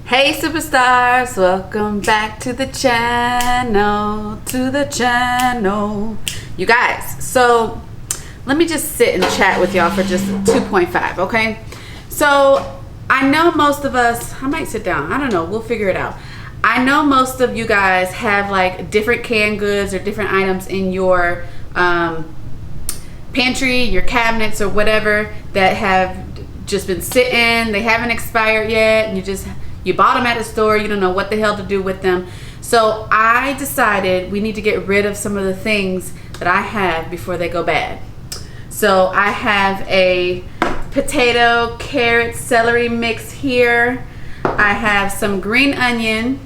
Hey superstars, welcome back to the channel, You guys, so let me just sit and chat with y'all for just 2.5, okay? So I know most of us, I might sit down, I don't know, we'll figure it out. I know most of you guys have like different canned goods or different items in your pantry, your cabinets or whatever that have just been sitting, they haven't expired yet, and you bought them at the store, you don't know what the hell to do with them. So I decided we need to get rid of some of the things that I have before they go bad. So I have a potato, carrot, celery mix here. I have some green onion.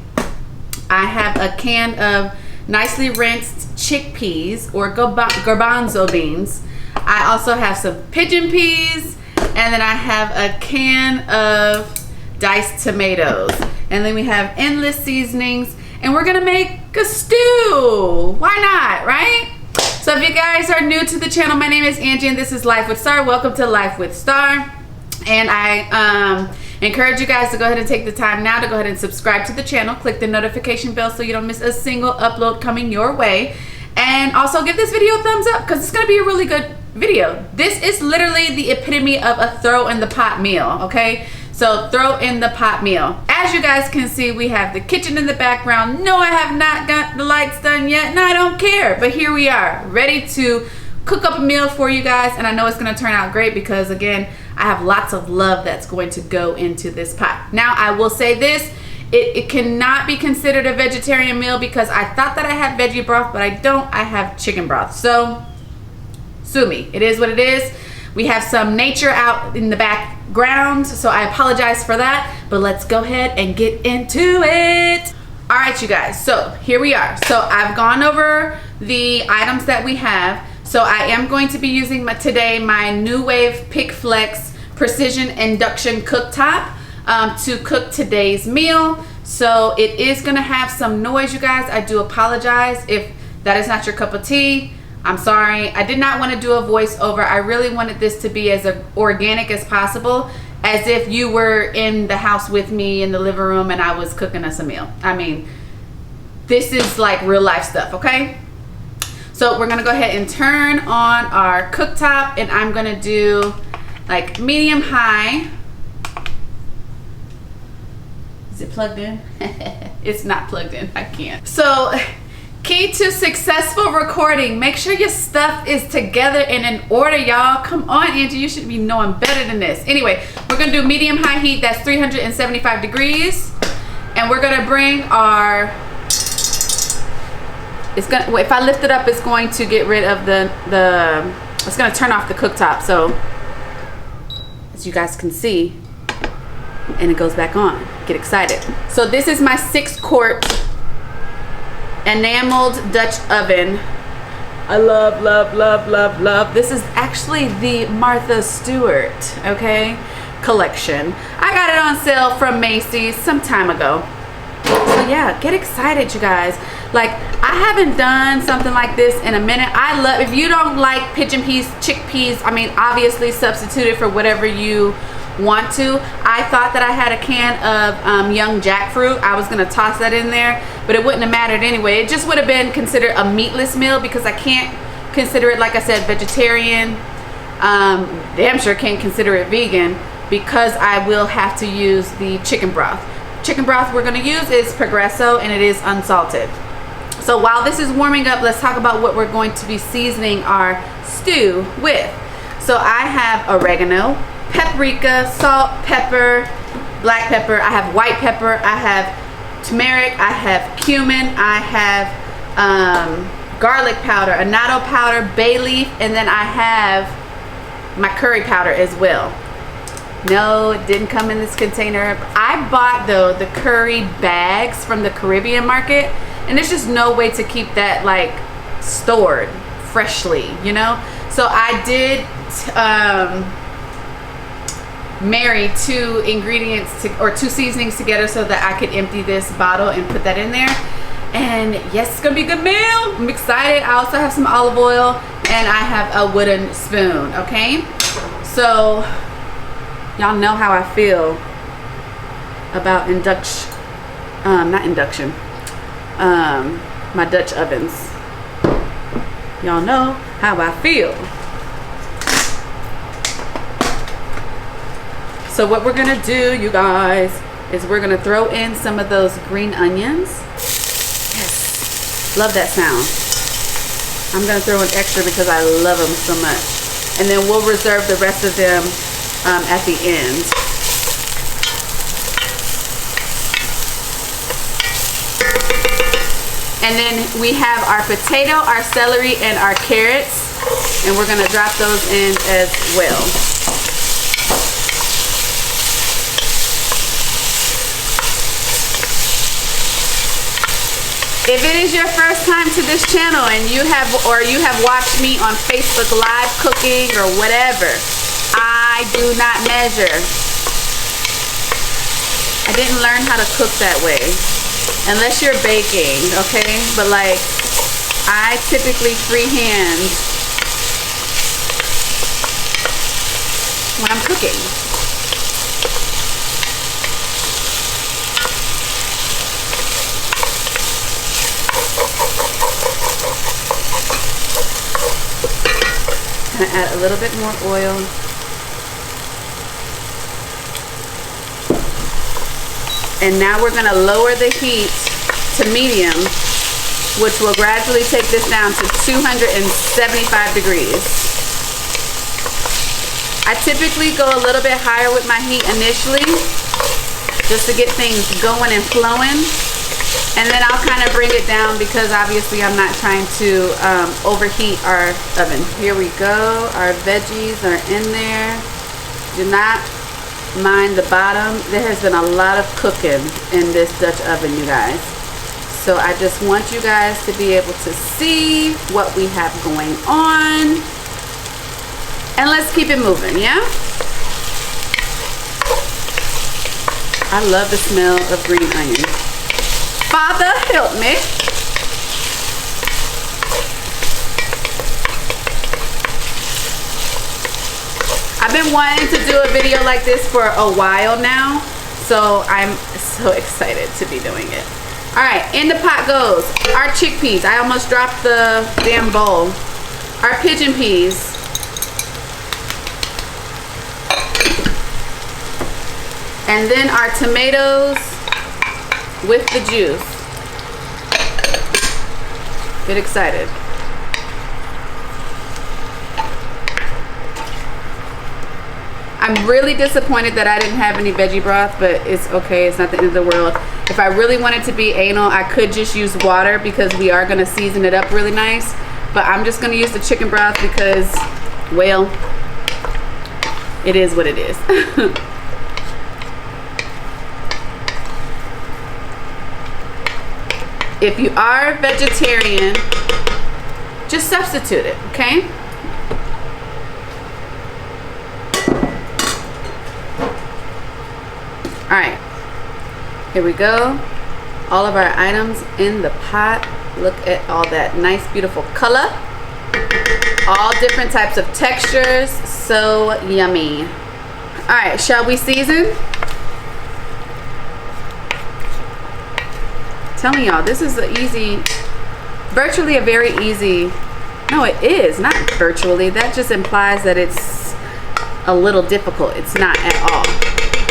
I have a can of nicely rinsed chickpeas or garbanzo beans. I also have some pigeon peas, and then I have a can of diced tomatoes, and then we have endless seasonings, and we're gonna make a stew. Why not, right? So if you guys are new to the channel, my name is Angie and this is Life with Star. Welcome to Life with Star. And I encourage you guys to go ahead and take the time now to go ahead and subscribe to the channel. Click the notification bell so you don't miss a single upload coming your way, and also give this video a thumbs up because it's gonna be a really good video. This is literally the epitome of a throw in the pot meal, okay? So throw in the pot meal. As you guys can see, we have the kitchen in the background. No, I have not got the lights done yet, and I don't care. But here we are, ready to cook up a meal for you guys, and I know it's gonna turn out great because again, I have lots of love that's going to go into this pot. Now, I will say this, it cannot be considered a vegetarian meal because I thought that I had veggie broth, but I don't, I have chicken broth. So, sue me, it is what it is. We have some nature out in the background, so I apologize for that, but let's go ahead and get into it. All right, you guys, so here we are. So I've gone over the items that we have. So I am going to be using today my New Wave Pick Flex Precision Induction Cooktop to cook today's meal. So it is gonna have some noise, you guys. I do apologize if that is not your cup of tea. I'm sorry. I did not want to do a voiceover. I really wanted this to be as organic as possible, as if you were in the house with me in the living room and I was cooking us a meal. I mean, this is like real life stuff, okay? So we're gonna go ahead and turn on our cooktop, and I'm gonna do like medium high. Is it plugged in? It's not plugged in, I can't. So, key to successful recording, make sure your stuff is together and in order, y'all. Come on, Angie, you should be knowing better than this. Anyway, we're gonna do medium high heat, that's 375 degrees. And we're gonna bring our, if I lift it up, it's going to get rid of it's gonna turn off the cooktop. So, as you guys can see, and it goes back on. Get excited. So this is my 6-quart enameled Dutch oven. I love, love, love, love, love. This is actually the Martha Stewart, okay, collection. I got it on sale from Macy's some time ago. So yeah, get excited, you guys. Like, I haven't done something like this in a minute. I love, if you don't like pigeon peas, chickpeas, I mean, obviously substitute it for whatever you want to. I thought that I had a can of young jackfruit. I was gonna toss that in there, but it wouldn't have mattered anyway. It just would have been considered a meatless meal because I can't consider it, like I said, vegetarian. Damn sure can't consider it vegan because I will have to use the chicken broth. Chicken broth we're gonna use is Progresso, and it is unsalted. So while this is warming up, let's talk about what we're going to be seasoning our stew with. So I have oregano, paprika, salt, pepper, black pepper, I have white pepper, I have turmeric, I have cumin, I have garlic powder, annatto powder, bay leaf, and then I have my curry powder as well. No, it didn't come in this container. I bought though the curry bags from the Caribbean market, and there's just no way to keep that like stored freshly, you know? So I did marry 2 ingredients or 2 seasonings together so that I could empty this bottle and put that in there. And yes, it's gonna be a good meal. I'm excited. I also have some olive oil and I have a wooden spoon, okay? So y'all know how I feel about my Dutch ovens. Y'all know how I feel. So what we're gonna do, you guys, is we're gonna throw in some of those green onions. Yes, love that sound. I'm gonna throw in extra because I love them so much. And then we'll reserve the rest of them at the end. And then we have our potato, our celery, and our carrots. And we're gonna drop those in as well. If it is your first time to this channel and you have watched me on Facebook Live cooking or whatever, I do not measure. I didn't learn how to cook that way. Unless you're baking, okay? But like, I typically freehand when I'm cooking. Gonna add a little bit more oil. And now we're gonna lower the heat to medium, which will gradually take this down to 275 degrees. I typically go a little bit higher with my heat initially, just to get things going and flowing. And then I'll kind of bring it down because obviously I'm not trying to overheat our oven. Here we go. Our veggies are in there. Do not mind the bottom. There has been a lot of cooking in this Dutch oven, you guys. So I just want you guys to be able to see what we have going on. And let's keep it moving, yeah? I love the smell of green onion. Father, help me. I've been wanting to do a video like this for a while now, so I'm so excited to be doing it. All right, in the pot goes our chickpeas. I almost dropped the damn bowl. Our pigeon peas. And then our tomatoes with the juice. Get excited. I'm really disappointed that I didn't have any veggie broth, but it's okay. It's not the end of the world. If I really wanted to be anal, I could just use water because we are going to season it up really nice. But I'm just going to use the chicken broth because, well, it is what it is. If you are vegetarian, just substitute it, okay? All right, here we go. All of our items in the pot. Look at all that nice, beautiful color. All different types of textures. So yummy. All right, shall we season? Telling y'all, this is virtually a very easy, no, it is not virtually. That just implies that it's a little difficult. It's not at all.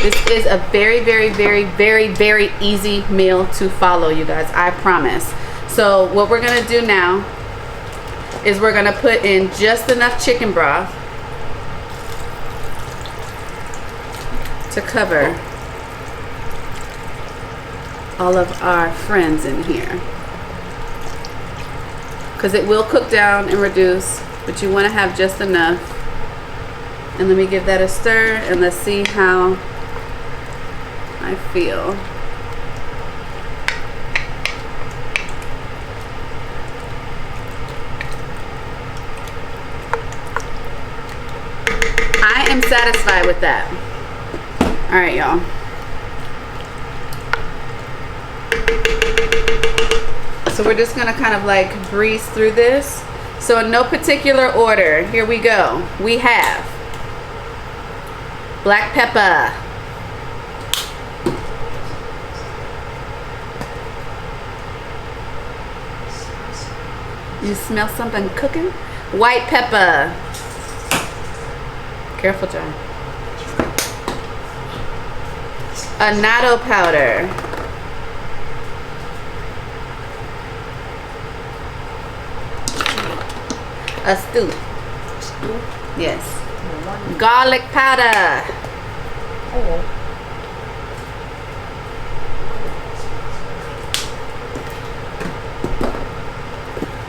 This is a very, very, very, very, very easy meal to follow, you guys. I promise. So what we're gonna do now is we're gonna put in just enough chicken broth to cover all of our friends in here, because it will cook down and reduce, but you want to have just enough. And let me give that a stir and let's see how I feel. I am satisfied with that. All right, y'all. So we're just gonna kind of like breeze through this. So in no particular order, here we go. We have black pepper, You smell something cooking? White pepper. Careful, John. Annatto powder. A stew. Yes. Garlic powder.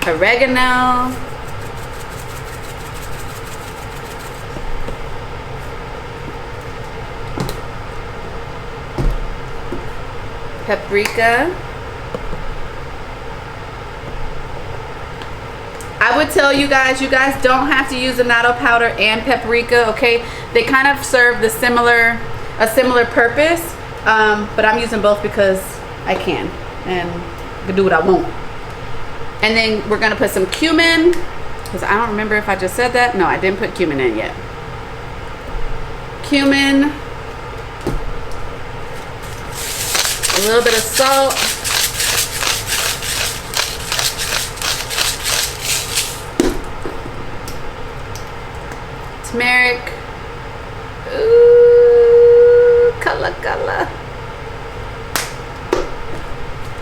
Oregano. Paprika. I would tell you guys don't have to use annatto powder and paprika, okay? They kind of serve a similar purpose, but I'm using both because I can and I can do what I want. And then we're gonna put some cumin, because I don't remember if I just said that. No, I didn't put cumin in yet. Cumin, a little bit of salt, turmeric, ooh, color,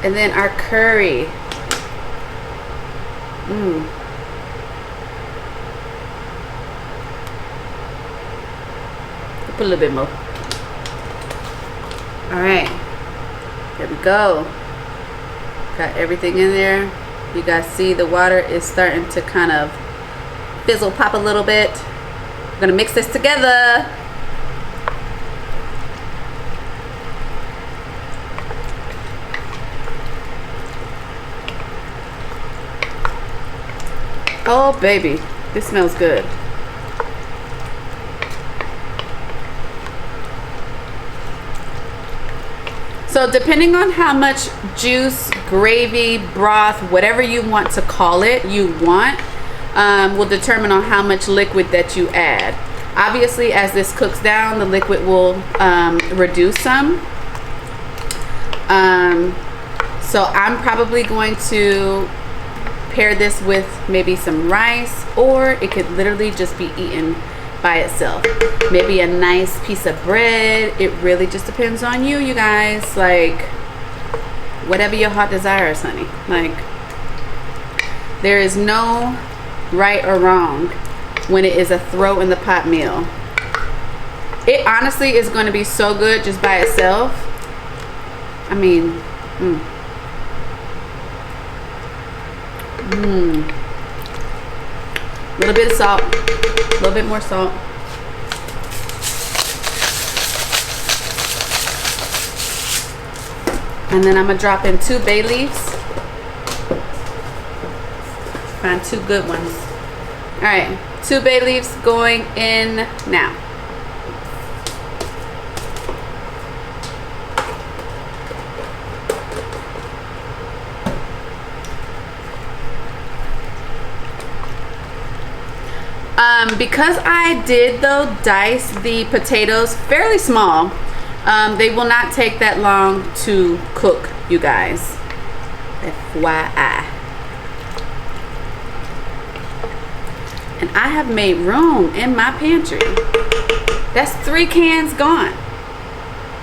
and then our curry. Put a little bit more. All right, there we go. Got everything in there. You guys see the water is starting to kind of fizzle, pop a little bit. We're gonna mix this together. Oh baby, this smells good. So depending on how much juice, gravy, broth, whatever you want to call it, will determine on how much liquid that you add. Obviously, as this cooks down, the liquid will reduce some. So I'm probably going to pair this with maybe some rice, or it could literally just be eaten by itself. Maybe a nice piece of bread. It really just depends on you, you guys. Like, whatever your heart desires, honey. Like, there is no right or wrong when it is a throw in the pot meal. It honestly is going to be so good just by itself. I mean, a little bit of salt, a little bit more salt. And then I'm gonna drop in 2 bay leaves. Find 2 good ones. All right, 2 bay leaves going in now. Because I did though dice the potatoes fairly small, they will not take that long to cook, you guys. FYI. And I have made room in my pantry. That's 3 cans gone.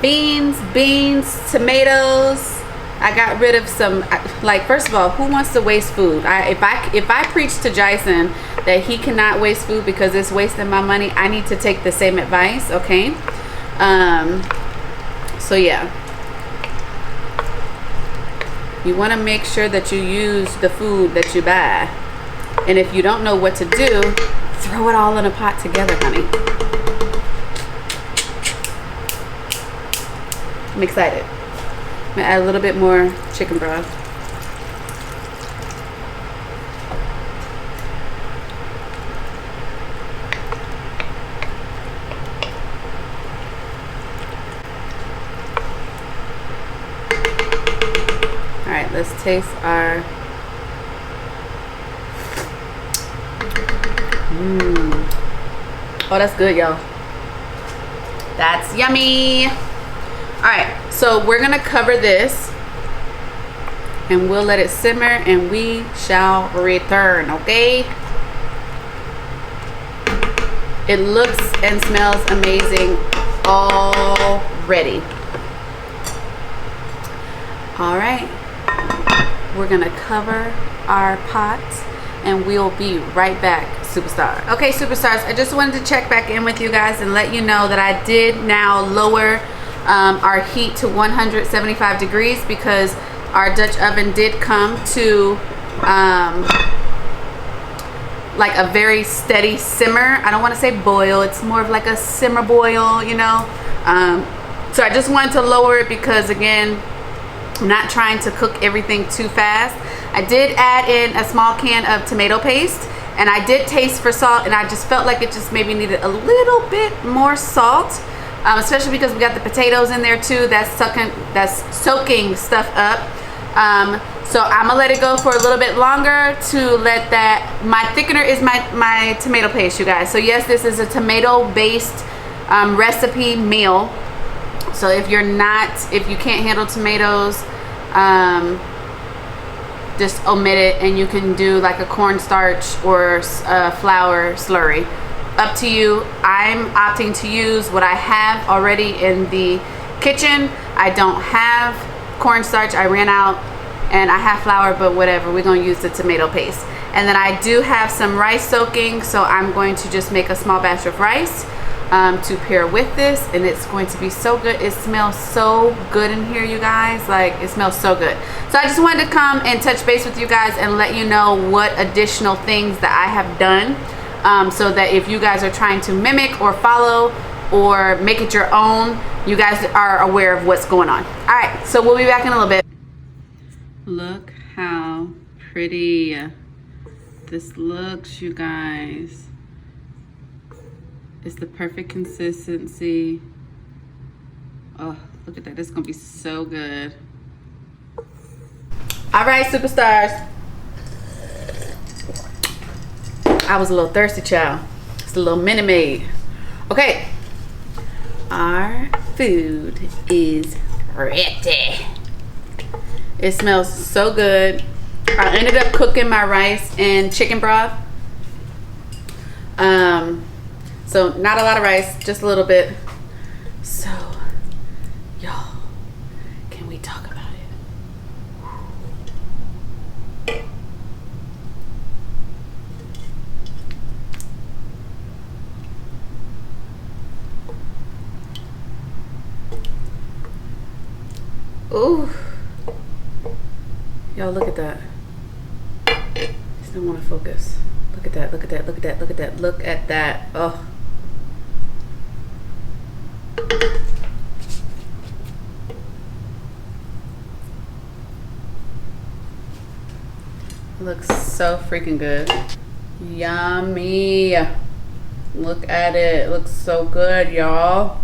Beans, tomatoes. I got rid of some, like, first of all, who wants to waste food? If I preach to Jason that he cannot waste food because it's wasting my money, I need to take the same advice, okay? So yeah. You want to make sure that you use the food that you buy. And if you don't know what to do, throw it all in a pot together, honey. I'm excited. I'm gonna add a little bit more chicken broth. All right, let's taste our Oh, that's good, y'all. That's yummy. All right, so we're gonna cover this and we'll let it simmer and we shall return, okay? It looks and smells amazing already. All right, we're gonna cover our pot and we'll be right back, superstar. Okay, superstars, I just wanted to check back in with you guys and let you know that I did now lower our heat to 175 degrees because our Dutch oven did come to like a very steady simmer. I don't want to say boil, it's more of like a simmer boil, you know. So I just wanted to lower it because, again, I'm not trying to cook everything too fast. I did add in a small can of tomato paste and I did taste for salt, and I just felt like it just maybe needed a little bit more salt, especially because we got the potatoes in there too. That's soaking stuff up. So I'm gonna let it go for a little bit longer to let that, my thickener is my tomato paste, you guys. So yes, this is a tomato based recipe meal. So if you can't handle tomatoes, just omit it, and you can do like a cornstarch or flour slurry. Up to you. I'm opting to use what I have already in the kitchen. I don't have cornstarch, I ran out, and I have flour, but whatever, we're gonna use the tomato paste. And then I do have some rice soaking, so I'm going to just make a small batch of rice to pair with this, and it's going to be so good. It smells so good in here, you guys. Like, it smells so good. So I just wanted to come and touch base with you guys and let you know what additional things that I have done, so that if you guys are trying to mimic or follow or make it your own, you guys are aware of what's going on. All right, so we'll be back in a little bit. Look how pretty this looks, you guys. It's the perfect consistency. Oh, look at that. This is gonna be so good. All right, superstars. I was a little thirsty, child. It's a little mini maid. Okay, our food is ready. It smells so good. I ended up cooking my rice in chicken broth. So not a lot of rice, just a little bit. So, y'all, can we talk about it? Ooh. Y'all, look at that. Just don't want to focus. Look at that, look at that, look at that, look at that, look at that. Oh. It looks so freaking good. Yummy. Look at it. It looks so good, y'all.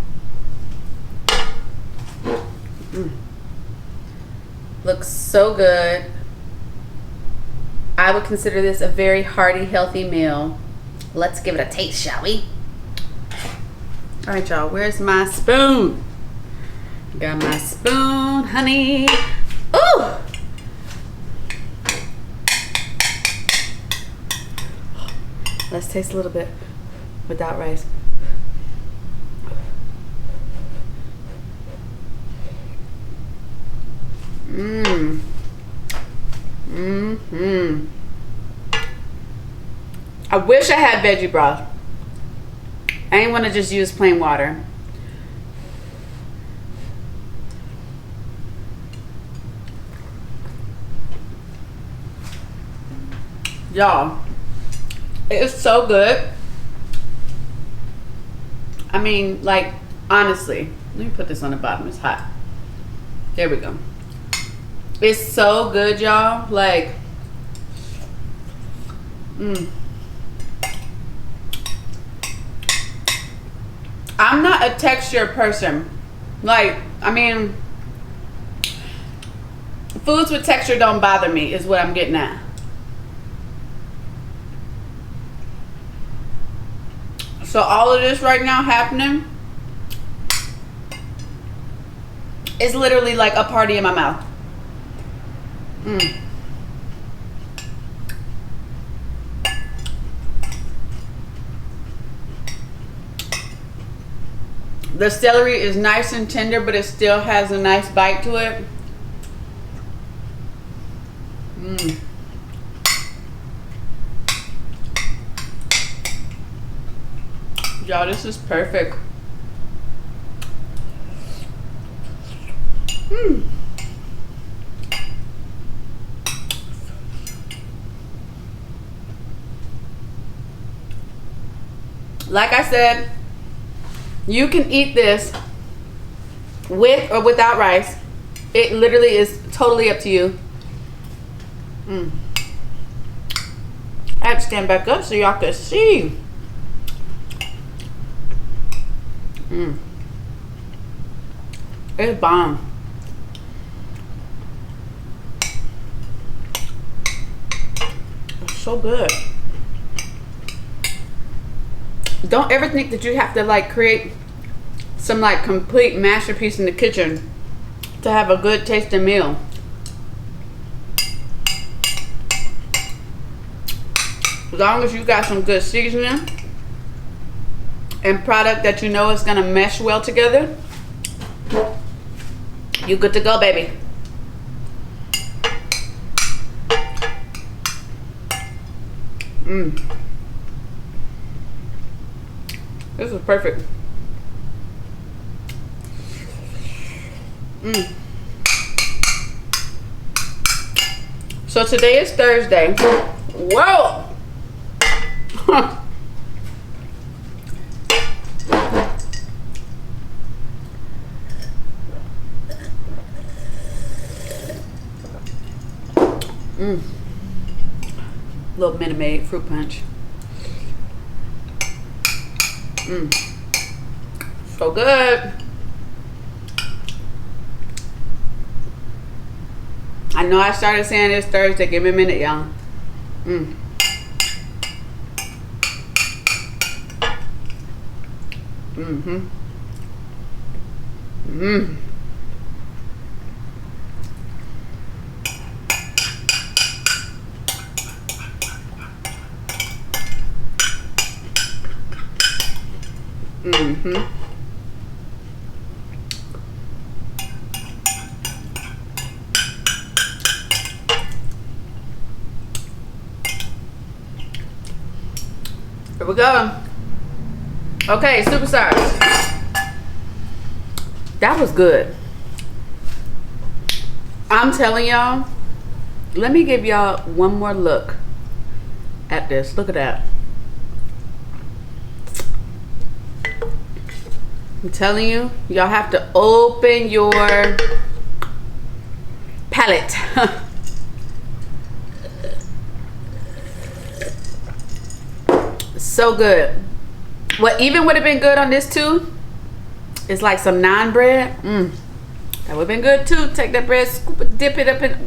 Looks so good. I would consider this a very hearty, healthy meal. Let's give it a taste, shall we? All right, y'all, where's my spoon? Got my spoon, honey. Ooh! Let's taste a little bit without rice. I wish I had veggie broth. I ain't want to just use plain water. Y'all, it's so good. I mean, like, honestly, let me put this on the bottom. It's hot. There we go. It's so good, y'all. Like, I'm not a texture person. Like, I mean, foods with texture don't bother me, is what I'm getting at. So all of this right now happening is literally like a party in my mouth. Mm. The celery is nice and tender, but it still has a nice bite to it. Mm. Y'all, this is perfect. Mm. Like I said, you can eat this with or without rice. It literally is totally up to you. Mm. I have to stand back up so y'all can see. Mm. It's bomb. It's so good. Don't ever think that you have to like create some like complete masterpiece in the kitchen to have a good tasting meal. As long as you got some good seasoning and product that you know is gonna mesh well together, you good to go, baby. Mmm. This is perfect. Mm. So today is Thursday. Whoa! Little Minute Maid fruit punch. So good. I know I started saying it's Thursday. Give me a minute, y'all. Here we go. Okay, superstars. That was good. I'm telling y'all, let me give y'all one more look at this. Look at that. I'm telling you, y'all have to open your palate. So good. What even would have been good on this too is like some naan bread. That would have been good too. Take that bread, scoop it, dip it up in.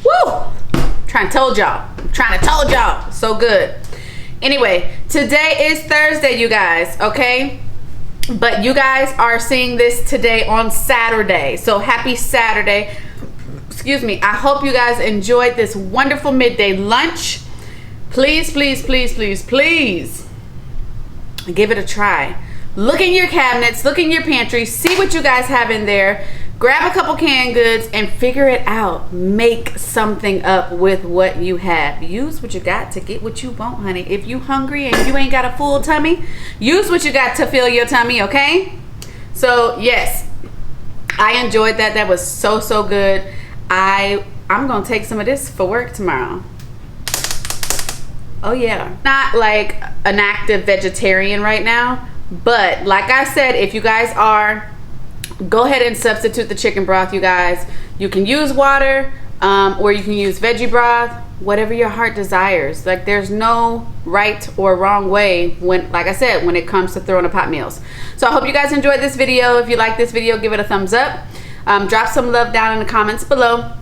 Woo! Trying to told y'all. I'm trying to told y'all. So good. Anyway, today is Thursday, you guys. Okay. But you guys are seeing this today on Saturday. So happy Saturday. Excuse me. I hope you guys enjoyed this wonderful midday lunch. Please, please, please, please, please give it a try. Look in your cabinets, look in your pantry, see what you guys have in there. Grab a couple canned goods and figure it out. Make something up with what you have. Use what you got to get what you want, honey. If you hungry and you ain't got a full tummy, use what you got to fill your tummy, okay? So, yes, I enjoyed that. That was so, so good. I'm going to take some of this for work tomorrow. Oh, yeah. Not like an active vegetarian right now, but like I said, if you guys are, go ahead and substitute the chicken broth, you guys. You can use water or you can use veggie broth, whatever your heart desires. Like, there's no right or wrong way when, like I said, when it comes to throwing a pot meals. So I hope you guys enjoyed this video. If you like this video, give it a thumbs up. Drop some love down in the comments below.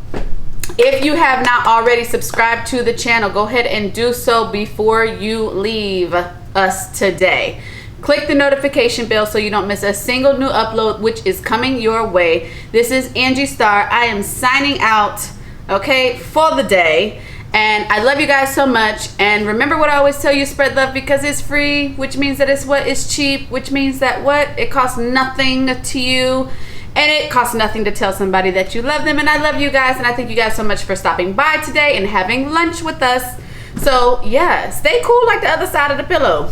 If you have not already subscribed to the channel, go ahead and do so before you leave us today. Click the notification bell so you don't miss a single new upload, which is coming your way. This is Angie Starr. I am signing out, okay, for the day. And I love you guys so much. And remember what I always tell you, spread love because it's free, which means that it's what is cheap, which means that what? It costs nothing to you. And it costs nothing to tell somebody that you love them. And I love you guys. And I thank you guys so much for stopping by today and having lunch with us. So yeah, stay cool like the other side of the pillow.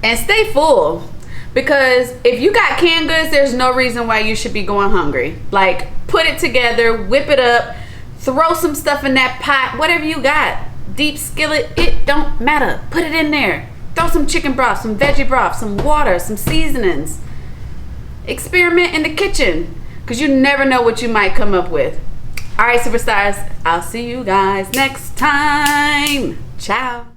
And stay full. Because if you got canned goods, there's no reason why you should be going hungry. Like, put it together, whip it up. Throw some stuff in that pot, whatever you got. Deep skillet, it don't matter. Put it in there. Throw some chicken broth, some veggie broth, some water, some seasonings. Experiment in the kitchen, because you never know what you might come up with. All right, superstars, I'll see you guys next time. Ciao.